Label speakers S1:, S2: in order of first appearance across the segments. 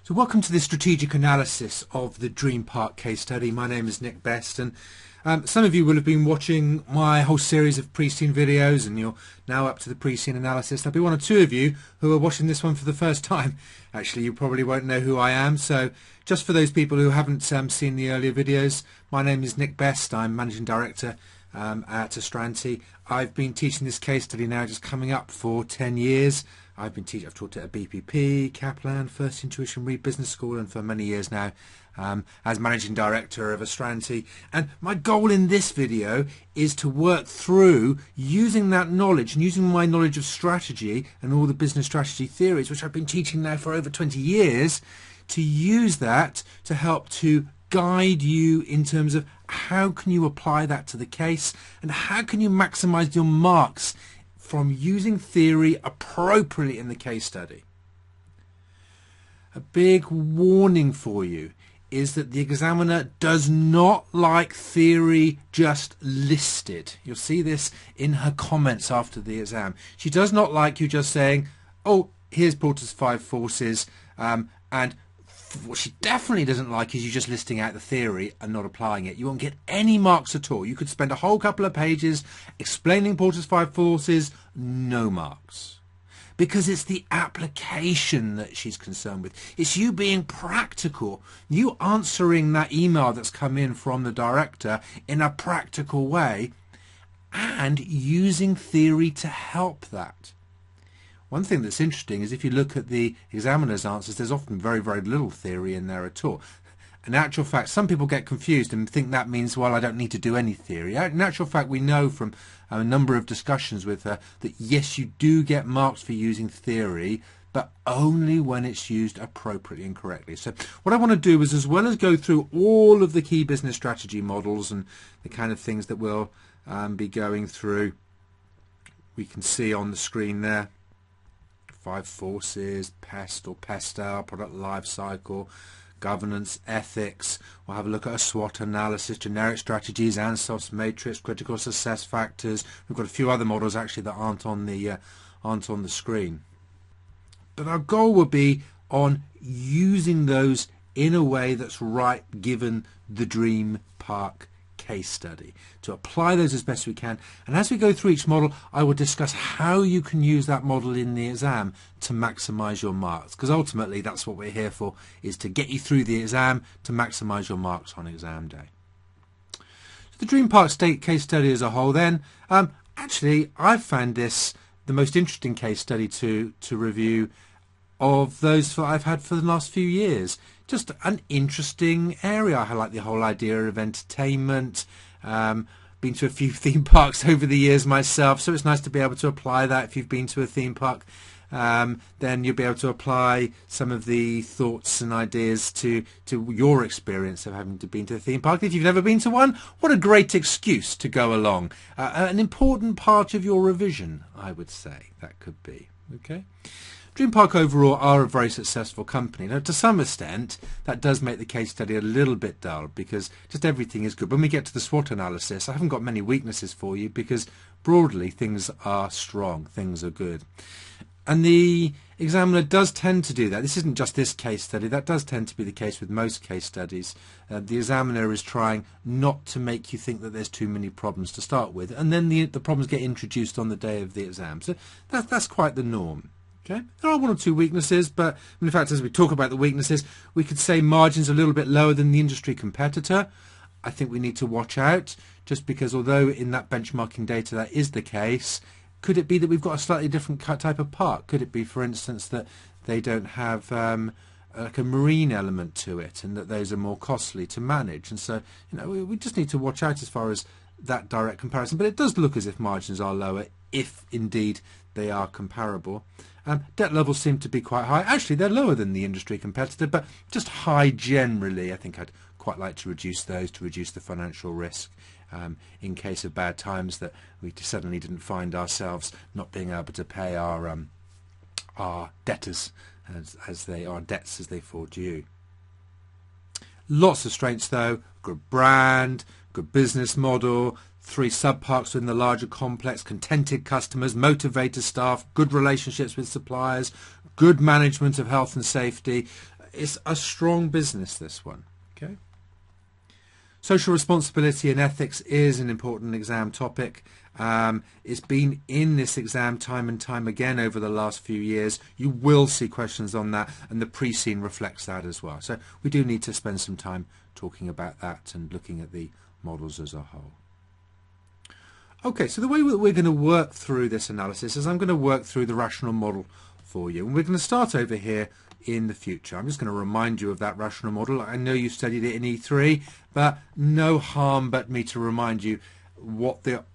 S1: So welcome to this strategic analysis of the DreemPark case study. My name is Nick Best, and some of you will have been watching my whole series of pre-scene videos, and you're now up to the pre-scene analysis. There'll be one or two of you who are watching this one for the first time. Actually, you probably won't know who I am, so just for those people who haven't seen the earlier videos, my name is Nick Best. I'm Managing Director at Astranti. I've been teaching this case study now just coming up for 10 years. I've taught it at BPP, Kaplan, First Intuition Reed Business School, and for many years now as Managing Director of Astranti. And my goal in this video is to work through using that knowledge and using my knowledge of strategy and all the business strategy theories, which I've been teaching now for over 20 years, to use that to help to guide you in terms of how can you apply that to the case and how can you maximize your marks from using theory appropriately in the case study. A big warning for you is that the examiner does not like theory just listed. You'll see this in her comments after the exam. She does not like you just saying, oh, here's Porter's 5 forces, and what she definitely doesn't like is you just listing out the theory and not applying it. You won't get any marks at all. You could spend a whole couple of pages explaining Porter's 5 forces, no marks. Because it's the application that she's concerned with. It's you being practical. You answering that email that's come in from the director in a practical way and using theory to help that. One thing that's interesting is if you look at the examiner's answers, there's often very, very little theory in there at all. In actual fact, some people get confused and think that means, well, I don't need to do any theory. In actual fact, we know from a number of discussions with her that yes, you do get marks for using theory, but only when it's used appropriately and correctly. So what I want to do is, as well as go through all of the key business strategy models and the kind of things that we'll be going through, we can see on the screen there, 5 forces, PEST or PESTEL, product life cycle, governance, ethics. We'll have a look at a SWOT analysis, generic strategies, ANSOS matrix, critical success factors. We've got a few other models actually that aren't on the screen. But our goal will be on using those in a way that's right given the DreemPark case study, to apply those as best we can. And as we go through each model, I will discuss how you can use that model in the exam to maximize your marks, because ultimately that's what we're here for, is to get you through the exam to maximize your marks on exam day. So the DreemPark state case study as a whole then, actually I've found this the most interesting case study to review of those that I've had for the last few years. Just an interesting area. I like the whole idea of entertainment. Been to a few theme parks over the years myself, so it's nice to be able to apply that. If you've been to a theme park, then you'll be able to apply some of the thoughts and ideas to your experience of having been to a theme park. If you've never been to one, what a great excuse to go along. An important part of your revision, I would say, that could be. Okay. DreemPark overall are a very successful company. Now, to some extent, that does make the case study a little bit dull because just everything is good. When we get to the SWOT analysis, I haven't got many weaknesses for you because broadly things are strong, things are good. And the examiner does tend to do that. This isn't just this case study. That does tend to be the case with most case studies. The examiner is trying not to make you think that there's too many problems to start with, and then the problems get introduced on the day of the exam. So that's quite the norm. Okay. There are one or two weaknesses, but in fact, as we talk about the weaknesses, we could say margins are a little bit lower than the industry competitor. I think we need to watch out, just because although in that benchmarking data that is the case, could it be that we've got a slightly different type of park? Could it be, for instance, that they don't have like a marine element to it, and that those are more costly to manage? And so, we just need to watch out as far as that direct comparison. But it does look as if margins are lower, if indeed they are comparable. Debt levels seem to be quite high. Actually, they're lower than the industry competitor, but just high generally. I think I'd quite like to reduce those to reduce the financial risk in case of bad times, that we suddenly didn't find ourselves not being able to pay our debtors as they fall due. Lots of strengths though: good brand, good business model, 3 sub-parks within the larger complex, contented customers, motivated staff, good relationships with suppliers, good management of health and safety. it's a strong business, this one. Okay. Social responsibility and ethics is an important exam topic. It's been in this exam time and time again over the last few years. You will see questions on that, and the pre-scene reflects that as well. So we do need to spend some time talking about that and looking at the models as a whole. Okay, so the way we're going to work through this analysis is I'm going to work through the rational model for you. And we're going to start over here in the future. I'm just going to remind you of that rational model. I know you studied it in E3, but no harm but me to remind you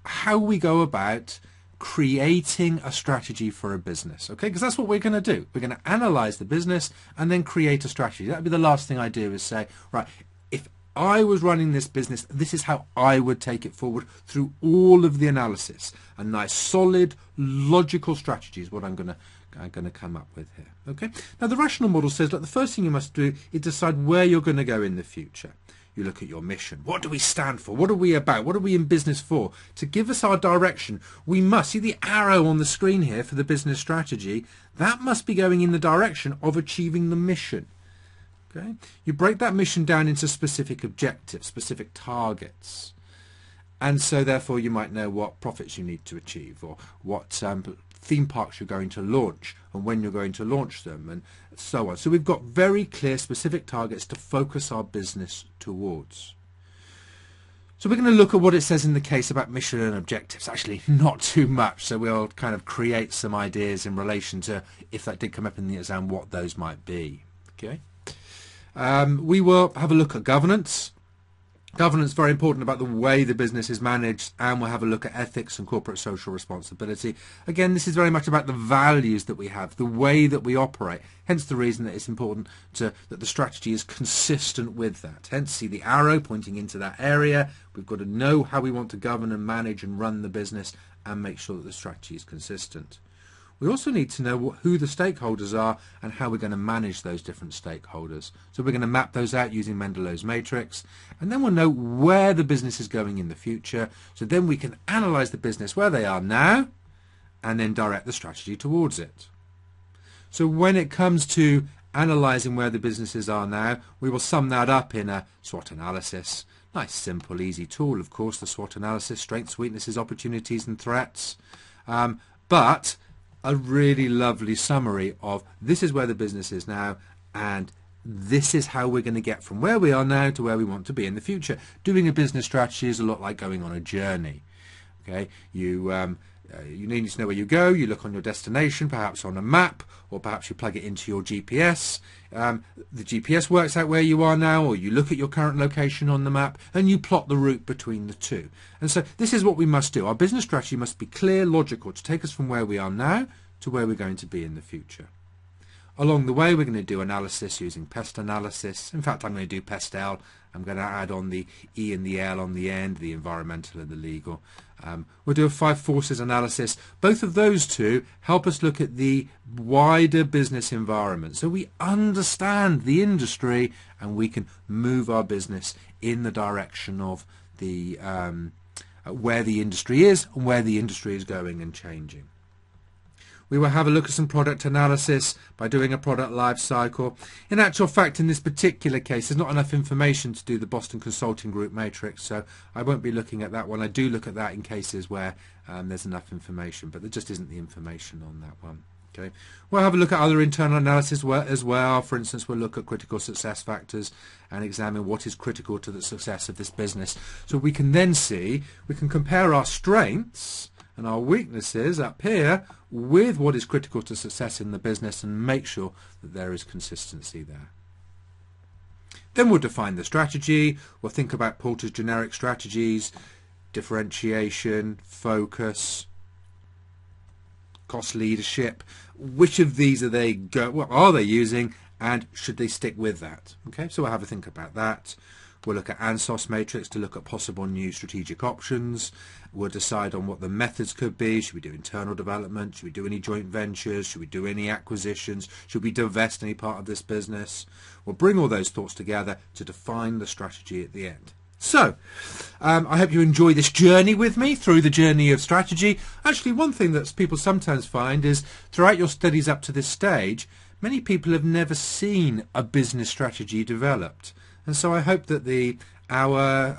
S1: how we go about creating a strategy for a business. Okay, because that's what we're going to do. We're going to analyze the business and then create a strategy. That would be the last thing I do, is say, right, if I was running this business, this is how I would take it forward through all of the analysis. A nice, solid, logical strategy is what I'm going to come up with here. Okay. Now the rational model says that the first thing you must do is decide where you're going to go in the future. You look at your mission. What do we stand for? What are we about? What are we in business for? To give us our direction, we must see the arrow on the screen here for the business strategy. That must be going in the direction of achieving the mission. Okay. You break that mission down into specific objectives, specific targets. And so therefore you might know what profits you need to achieve, or what theme parks you're going to launch and when you're going to launch them, and so on. So we've got very clear specific targets to focus our business towards. So we're going to look at what it says in the case about mission and objectives. Actually, not too much, so we'll kind of create some ideas in relation to, if that did come up in the exam, what those might be. Okay. We will have a look at governance. Governance is very important about the way the business is managed, and we'll have a look at ethics and corporate social responsibility. Again, this is very much about the values that we have, the way that we operate, hence the reason that it's important that the strategy is consistent with that. Hence, see the arrow pointing into that area. We've got to know how we want to govern and manage and run the business and make sure that the strategy is consistent. We also need to know who the stakeholders are and how we're going to manage those different stakeholders. So we're going to map those out using Mendelow's matrix, and then we'll know where the business is going in the future. So then we can analyze the business where they are now and then direct the strategy towards it. So when it comes to analyzing where the businesses are now, we will sum that up in a SWOT analysis. Nice, simple, easy tool, of course, the SWOT analysis: strengths, weaknesses, opportunities and threats. But a really lovely summary of this is where the business is now, and this is how we're going to get from where we are now to where we want to be in the future. Doing a business strategy is a lot like going on a journey. Okay, you need to know where you go. You look on your destination, perhaps on a map, or perhaps you plug it into your GPS. The GPS works out where you are now, or you look at your current location on the map and you plot the route between the two. And so this is what we must do. Our business strategy must be clear, logical, to take us from where we are now to where we're going to be in the future. Along the way, we're going to do analysis using PEST analysis. In fact, I'm going to do PEST-L. I'm going to add on the E and the L on the end, the environmental and the legal. We'll do a 5 forces analysis. Both of those two help us look at the wider business environment, so we understand the industry and we can move our business in the direction of the where the industry is and where the industry is going and changing. We will have a look at some product analysis by doing a product life cycle. In actual fact, in this particular case, there's not enough information to do the Boston Consulting Group matrix, so I won't be looking at that one. I do look at that in cases where there's enough information, but there just isn't the information on that one. Okay. We'll have a look at other internal analysis as well. For instance, we'll look at critical success factors and examine what is critical to the success of this business. So we can then see, we can compare our strengths and our weaknesses up here with what is critical to success in the business and make sure that there is consistency there. Then we'll define the strategy. We'll think about Porter's generic strategies, differentiation, focus, cost leadership. Which of these are they what are they using, and should they stick with that? Okay, so we'll have a think about that. We'll look at ANSOS matrix to look at possible new strategic options. We'll decide on what the methods could be. Should we do internal development? Should we do any joint ventures? Should we do any acquisitions? Should we divest any part of this business? We'll bring all those thoughts together to define the strategy at the end. So, I hope you enjoy this journey with me through the journey of strategy. Actually, one thing that people sometimes find is throughout your studies up to this stage, many people have never seen a business strategy developed. And so I hope that the hour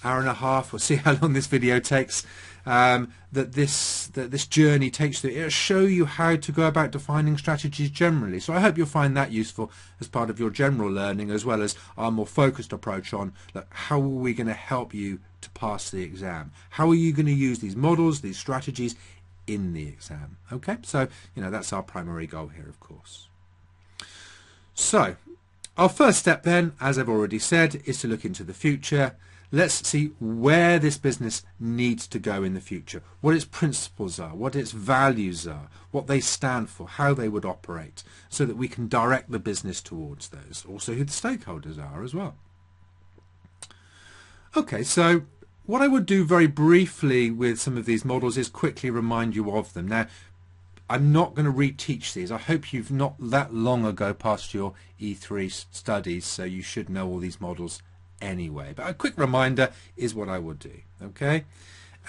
S1: and a half, we'll see how long this video takes, that this journey takes you. It'll show you how to go about defining strategies generally. So I hope you'll find that useful as part of your general learning, as well as our more focused approach on how are we going to help you to pass the exam. How are you going to use these models, these strategies in the exam? Okay, so that's our primary goal here, of course. So our first step then, as I've already said, is to look into the future. Let's see where this business needs to go in the future, what its principles are, what its values are, what they stand for, how they would operate, so that we can direct the business towards those. Also who the stakeholders are as well. Okay, so what I would do very briefly with some of these models is quickly remind you of them. Now, I'm not going to reteach these. I hope you've not that long ago passed your E3 studies, so you should know all these models anyway. But a quick reminder is what I would do. Okay,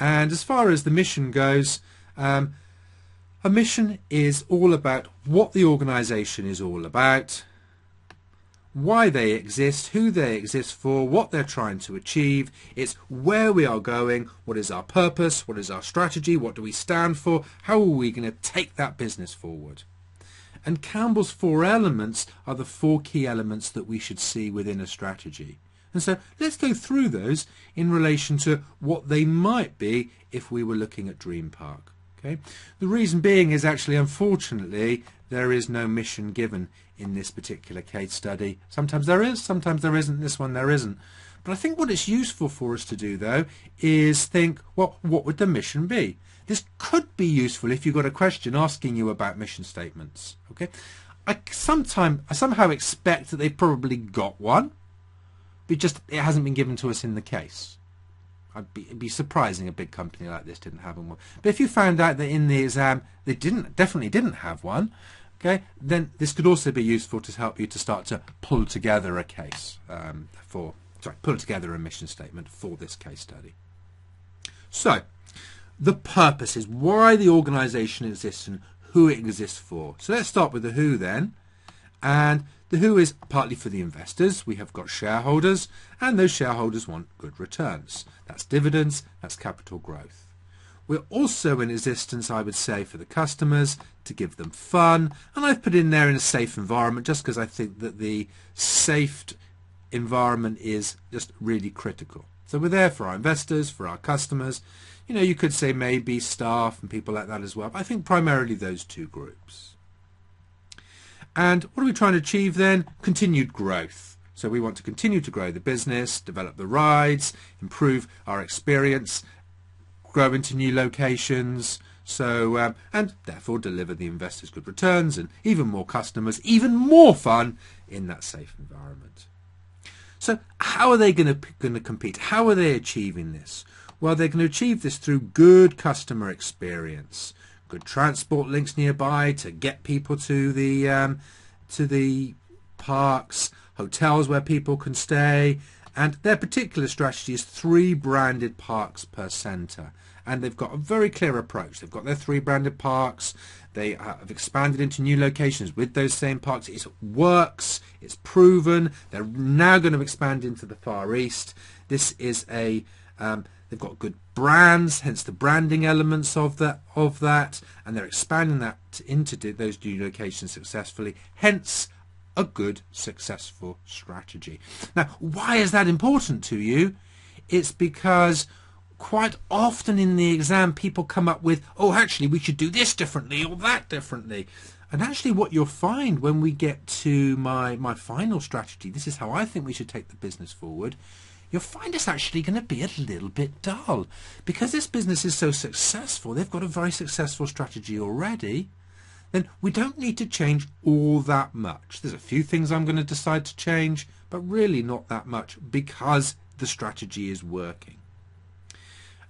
S1: and as far as the mission goes, a mission is all about what the organization is all about, why they exist, who they exist for, what they're trying to achieve. It's where we are going, what is our purpose, what is our strategy, what do we stand for, how are we going to take that business forward. And Campbell's 4 elements are the 4 key elements that we should see within a strategy. And so let's go through those in relation to what they might be if we were looking at DreemPark. Okay? The reason being is actually, unfortunately, there is no mission given in this particular case study. Sometimes there is, sometimes there isn't. This one there isn't. But I think what it's useful for us to do, though, is think, well, what would the mission be? This could be useful if you've got a question asking you about mission statements. Okay? I somehow expect that they've probably got one, but it hasn't been given to us in the case. It'd be surprising a big company like this didn't have one. But if you found out that in the exam they definitely didn't have one, okay, then this could also be useful to help you to start to pull together a case pull together a mission statement for this case study. So the purpose is why the organization exists and who it exists for. So let's start with the who then. And the who is partly for the investors. We have got shareholders, and those shareholders want good returns. That's dividends, that's capital growth. We're also in existence, I would say, for the customers, to give them fun. And I've put in there in a safe environment just because I think that the safe environment is just really critical. So we're there for our investors, for our customers. You could say maybe staff and people like that as well. But I think primarily those 2 groups. And what are we trying to achieve then? Continued growth. So we want to continue to grow the business, develop the rides, improve our experience, grow into new locations, and therefore deliver the investors good returns and even more customers, even more fun in that safe environment. So how are they going to compete? How are they achieving this? Well, they're going to achieve this through good customer experience, good transport links nearby to get people to the parks, hotels where people can stay, and their particular strategy is 3 branded parks per centre. And they've got a very clear approach. They've got their 3 branded parks. They have expanded into new locations with those same parks. It works. It's proven. They're now going to expand into the Far East. This is they've got good brands, hence the branding elements of that, and they're expanding that into those new locations successfully, hence a good, successful strategy. Now, why is that important to you? It's because quite often in the exam people come up with, oh, actually we should do this differently or that differently. And actually what you'll find when we get to my final strategy, this is how I think we should take the business forward, you'll find it's actually going to be a little bit dull. Because this business is so successful, they've got a very successful strategy already, then we don't need to change all that much. There's a few things I'm going to decide to change, but really not that much because the strategy is working.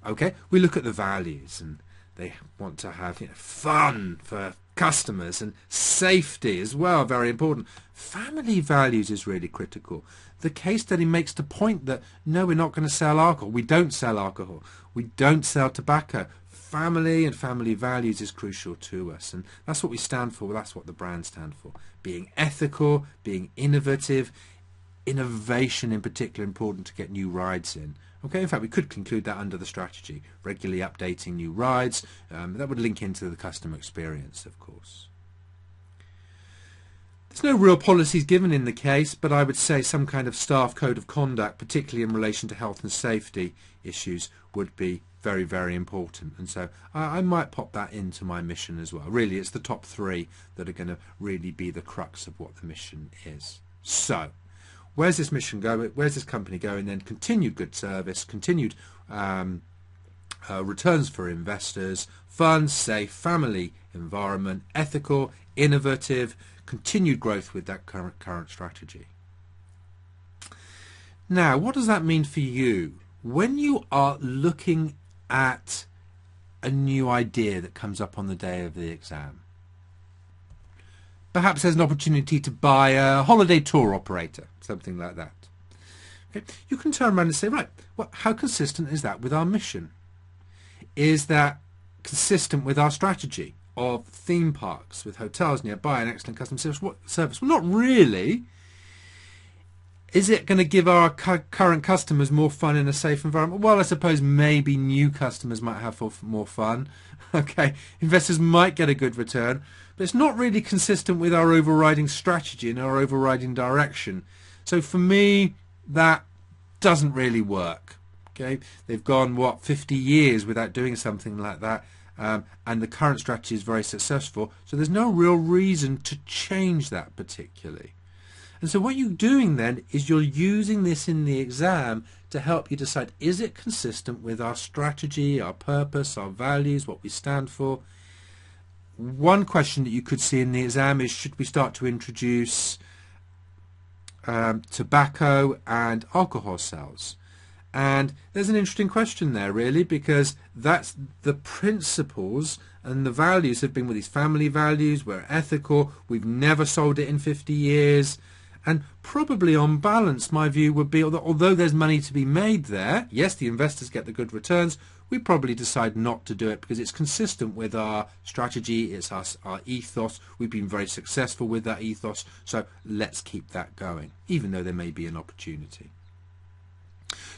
S1: Okay, we look at the values, and they want to have fun for customers and safety as well, very important. Family values is really critical. The case study makes the point that no, we're not going to sell alcohol. We don't sell alcohol. We don't sell tobacco. family and family values is crucial to us, and that's what we stand for. That's what the brand stands for. Being ethical, being innovative, innovation in particular important to get new rides in. Okay, in fact we could conclude that under the strategy, regularly updating new rides. That would link into the customer experience, of course. There's no real policies given in the case, but I would say some kind of staff code of conduct, particularly in relation to health and safety issues, would be very, very important. And so I might pop that into my mission as well. Really, it's the top 3 that are going to really be the crux of what the mission is. So, where's this mission going? Where's this company going? Then continued good service, continued returns for investors, fun, safe, family environment, ethical, innovative, continued growth with that current strategy. Now, what does that mean for you? When you are looking at a new idea that comes up on the day of the exam, perhaps there's an opportunity to buy a holiday tour operator, something like that. Okay. You can turn around and say, right, well, how consistent is that with our mission? Is that consistent with our strategy of theme parks with hotels nearby and excellent customer service? Well, not really. Is it going to give our current customers more fun in a safe environment? Well, I suppose maybe new customers might have more fun. Okay, investors might get a good return, but it's not really consistent with our overriding strategy and our overriding direction. So for me, that doesn't really work. Okay, they've gone, 50 years without doing something like that. And the current strategy is very successful, so there's no real reason to change that particularly. And so what you're doing then is you're using this in the exam to help you decide, is it consistent with our strategy, our purpose, our values, what we stand for? One question that you could see in the exam is, should we start to introduce tobacco and alcohol sales? And there's an interesting question there, really, because that's the principles and the values have been with these family values. We're ethical. We've never sold it in 50 years. And probably on balance, my view would be that although there's money to be made there, yes, the investors get the good returns, we probably decide not to do it because it's consistent with our strategy, it's our ethos. We've been very successful with that ethos, so let's keep that going, even though there may be an opportunity.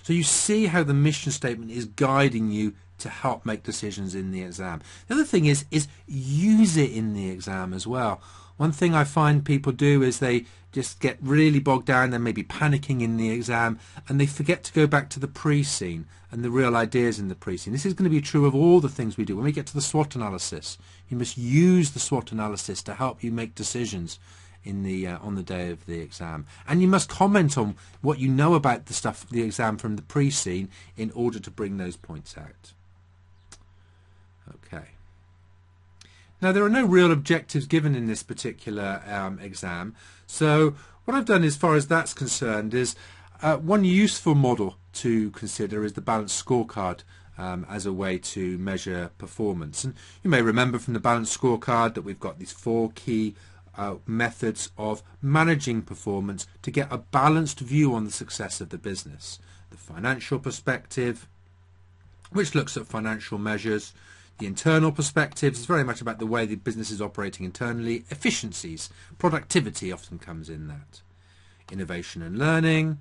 S1: So you see how the mission statement is guiding you to help make decisions in the exam. The other thing is use it in the exam as well. One thing I find people do is they just get really bogged down, they're maybe panicking in the exam, and they forget to go back to the pre-scene and the real ideas in the pre-scene. This is going to be true of all the things we do. When we get to the SWOT analysis, you must use the SWOT analysis to help you make decisions in the on the day of the exam, and you must comment on what you know about the exam from the pre-scene in order to bring those points out. Okay. Now, there are no real objectives given in this particular exam, so what I've done as far as that's concerned is one useful model to consider is the balanced scorecard as a way to measure performance. And you may remember from the balanced scorecard that we've got these 4 key methods of managing performance to get a balanced view on the success of the business. The financial perspective, which looks at financial measures. The internal perspective is very much about the way the business is operating internally. Efficiencies, productivity often comes in that. Innovation and learning,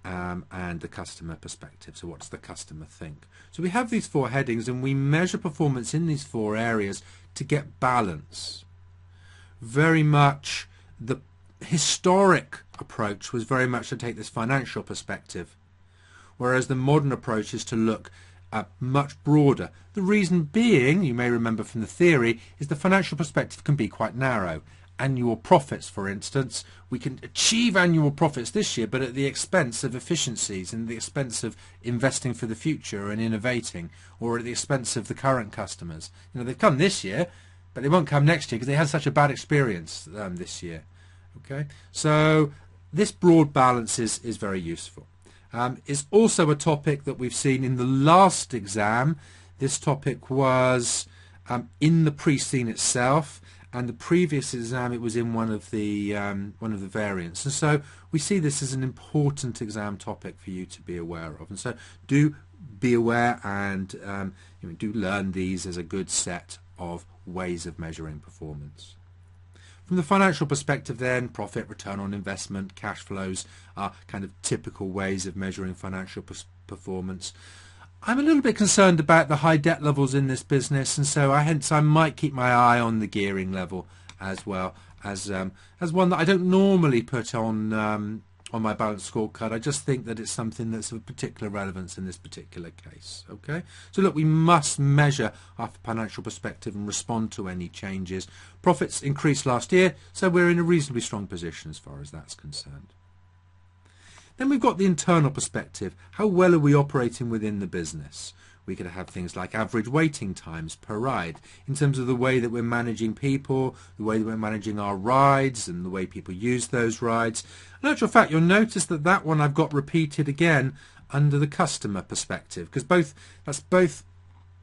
S1: and the customer perspective. So what's the customer think? So we have these 4 headings and we measure performance in these 4 areas to get balance. Very much the historic approach was very much to take this financial perspective, whereas the modern approach is to look much broader. The reason being, you may remember from the theory, is the financial perspective can be quite narrow. Annual profits, for instance, we can achieve annual profits this year, but at the expense of efficiencies and the expense of investing for the future and innovating, or at the expense of the current customers. You know, they've come this year, but they won't come next year because they had such a bad experience this year. Okay, so this broad balance is very useful. It's also a topic that we've seen in the last exam. This topic was in the pre-scene itself, and the previous exam it was in one of the variants. And so we see this as an important exam topic for you to be aware of. And so do be aware and do learn these as a good set of ways of measuring performance. From the financial perspective then, profit, return on investment, cash flows are kind of typical ways of measuring financial performance. I'm a little bit concerned about the high debt levels in this business, and so hence I might keep my eye on the gearing level as well as one that I don't normally put on my balance scorecard. I just think that it's something that's of particular relevance in this particular case. Okay, so look, we must measure our financial perspective and respond to any changes. Profits increased last year, so we're in a reasonably strong position as far as that's concerned. Then we've got the internal perspective. How well are we operating within the business? We could have things like average waiting times per ride in terms of the way that we're managing people, the way that we're managing our rides and the way people use those rides. In actual fact, you'll notice that that one I've got repeated again under the customer perspective, because that's both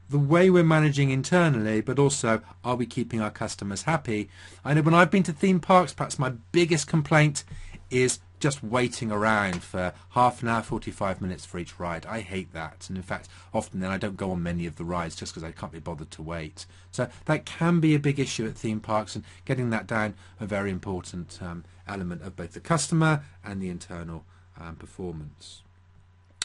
S1: the way we're managing internally, but also are we keeping our customers happy? I know when I've been to theme parks, perhaps my biggest complaint is just waiting around for half an hour, 45 minutes for each ride. I hate that, and in fact often then I don't go on many of the rides just because I can't be bothered to wait. So that can be a big issue at theme parks, and getting that down a very important element of both the customer and the internal performance.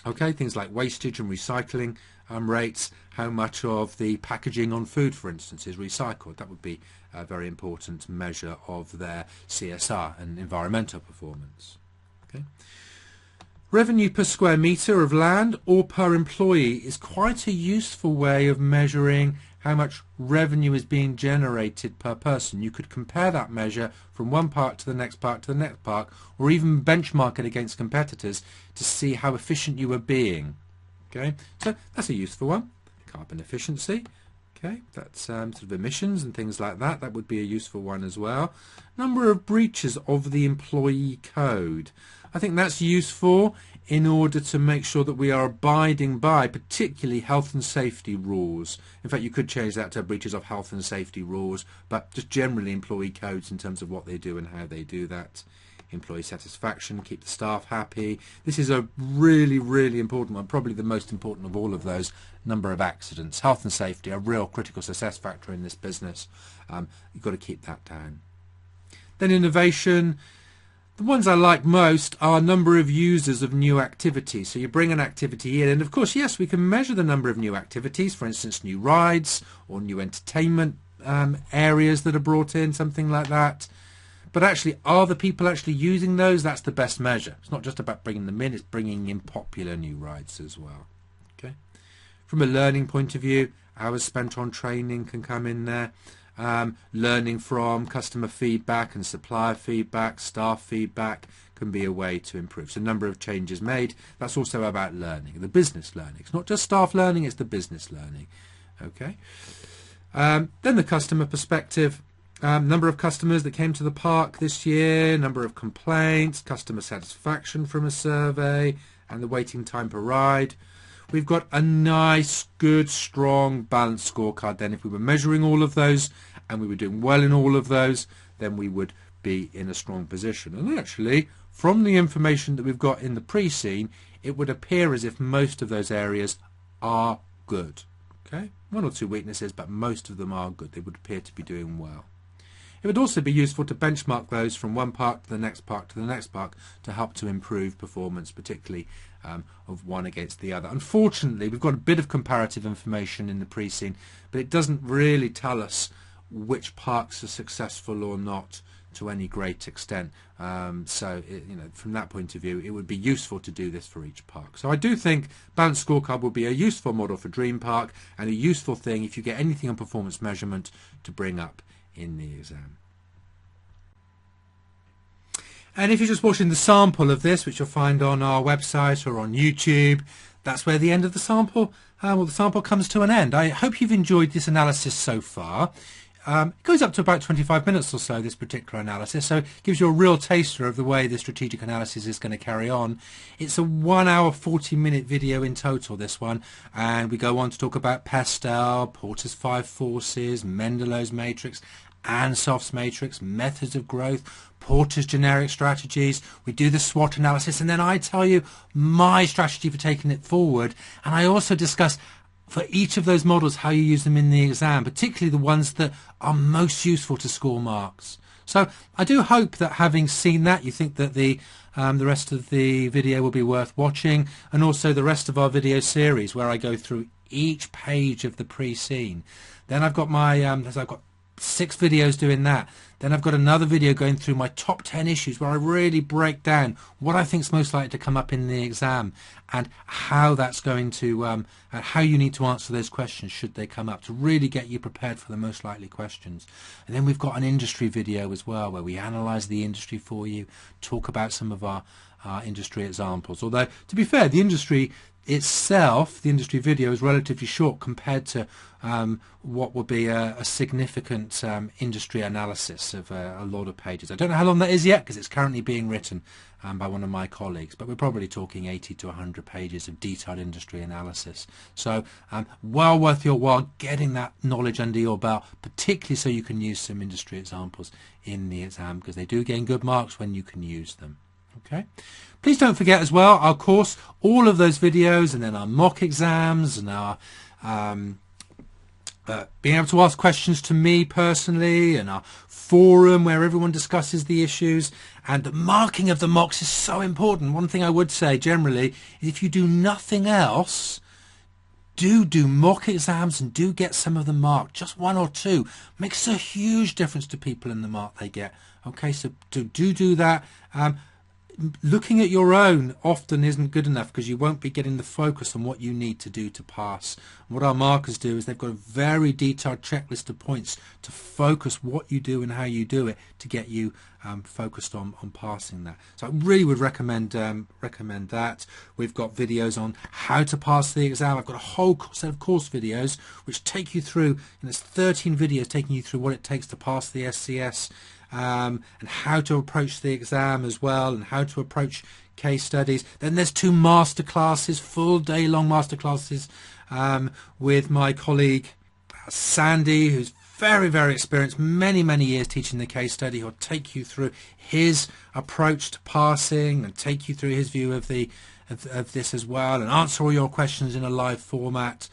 S1: Okay, things like wastage and recycling rates, how much of the packaging on food, for instance, is recycled. That would be a very important measure of their CSR and environmental performance. Okay. Revenue per square metre of land or per employee is quite a useful way of measuring how much revenue is being generated per person. You could compare that measure from one park to the next park to the next park, or even benchmark it against competitors to see how efficient you are being. Okay, so that's a useful one. Carbon efficiency. Okay, that's sort of emissions and things like that. That would be a useful one as well. Number of breaches of the employee code. I think that's useful in order to make sure that we are abiding by particularly health and safety rules. In fact, you could change that to breaches of health and safety rules, but just generally employee codes in terms of what they do and how they do that. Employee satisfaction, keep the staff happy. This is a really, really important one, probably the most important of all of those. Number of accidents. Health and safety, a real critical success factor in this business. You've got to keep that down. Then innovation. The ones I like most are number of users of new activities. So you bring an activity in, and of course, yes, we can measure the number of new activities, for instance, new rides or new entertainment areas that are brought in, something like that. But actually, are the people actually using those? That's the best measure. It's not just about bringing them in, it's bringing in popular new rides as well. Okay. From a learning point of view, hours spent on training can come in there. Learning from customer feedback and supplier feedback, staff feedback can be a way to improve. So number of changes made, that's also about learning, the business learning. It's not just staff learning, it's the business learning. Okay. Then the customer perspective. Number of customers that came to the park this year, number of complaints, customer satisfaction from a survey, and the waiting time per ride. We've got a nice, good, strong, balanced scorecard then. If we were measuring all of those and we were doing well in all of those, then we would be in a strong position. And actually, from the information that we've got in the pre-scene, it would appear as if most of those areas are good. Okay, one or two weaknesses, but most of them are good. They would appear to be doing well. It would also be useful to benchmark those from one park to the next park to the next park to help to improve performance, particularly of one against the other. Unfortunately, we've got a bit of comparative information in the pre-scene, but it doesn't really tell us which parks are successful or not to any great extent. From that point of view, it would be useful to do this for each park. So I do think balanced scorecard will be a useful model for DreemPark and a useful thing if you get anything on performance measurement to bring up in the exam. And if you're just watching the sample of this, which you'll find on our website or on YouTube, that's where the end of the sample, the sample comes to an end. I hope you've enjoyed this analysis so far. It goes up to about 25 minutes or so, this particular analysis, so it gives you a real taster of the way the strategic analysis is going to carry on. It's a 1 hour 40-minute video in total, this one, and we go on to talk about Pestel, Porter's 5 forces, Mendelow's matrix, Ansoff's matrix, methods of growth, Porter's generic strategies. We do the SWOT analysis, and then I tell you my strategy for taking it forward. And I also discuss for each of those models how you use them in the exam, particularly the ones that are most useful to score marks. So I do hope that having seen that, you think that the rest of the video will be worth watching, and also the rest of our video series where I go through each page of the pre-scene. Then I've got my I've got 6 videos doing that. Then I've got another video going through my top 10 issues where I really break down what I think is most likely to come up in the exam and how that's going to and how you need to answer those questions should they come up, to really get you prepared for the most likely questions. And then we've got an industry video as well where we analyze the industry for you, talk about some of our industry examples. Although, to be fair, the industry itself, the industry video, is relatively short compared to what would be a significant industry analysis of a lot of pages. I don't know how long that is yet because it's currently being written by one of my colleagues, but we're probably talking 80 to 100 pages of detailed industry analysis. So well worth your while getting that knowledge under your belt, particularly so you can use some industry examples in the exam, because they do gain good marks when you can use them. Okay. Please don't forget as well our course, all of those videos, and then our mock exams, and our being able to ask questions to me personally, and our forum where everyone discusses the issues. And the marking of the mocks is so important. One thing I would say generally is, if you do nothing else, do mock exams and do get some of them marked. Just 1 or 2 makes a huge difference to people in the mark they get. Okay, so do that. Looking at your own often isn't good enough, because you won't be getting the focus on what you need to do to pass. What our markers do is they've got a very detailed checklist of points to focus what you do and how you do it to get you focused on passing that. So I really would recommend that. We've got videos on how to pass the exam. I've got a whole set of course videos which take you through, and there's 13 videos taking you through what it takes to pass the SCS. And how to approach the exam as well, and how to approach case studies. Then there's 2 master classes, full day-long master classes with my colleague Sandy, who's very, very experienced, many years teaching the case study. He'll take you through his approach to passing and take you through his view of this as well, and answer all your questions in a live format.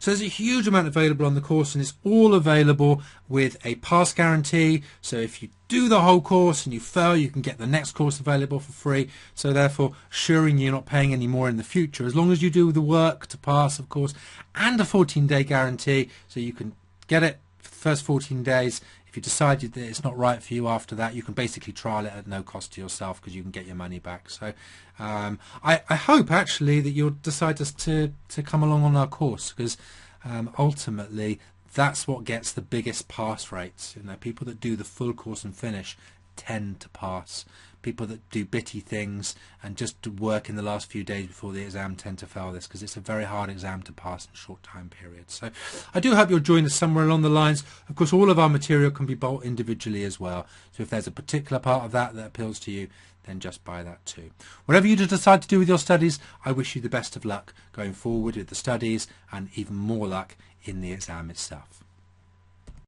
S1: So there's a huge amount available on the course, and it's all available with a pass guarantee. So if you do the whole course and you fail, you can get the next course available for free. So therefore assuring you're not paying any more in the future, as long as you do the work to pass, of course, and a 14-day guarantee, so you can get it for the first 14 days. If you decided that it's not right for you after that, you can basically trial it at no cost to yourself, because you can get your money back. So I hope actually that you'll decide to come along on our course, because ultimately that's what gets the biggest pass rates. You know, people that do the full course and finish tend to pass. People that do bitty things and just work in the last few days before the exam tend to fail this, because it's a very hard exam to pass in short time periods. So I do hope you'll join us somewhere along the lines. Of course, all of our material can be bought individually as well. So if there's a particular part of that appeals to you, then just buy that too. Whatever you decide to do with your studies, I wish you the best of luck going forward with the studies, and even more luck in the exam itself.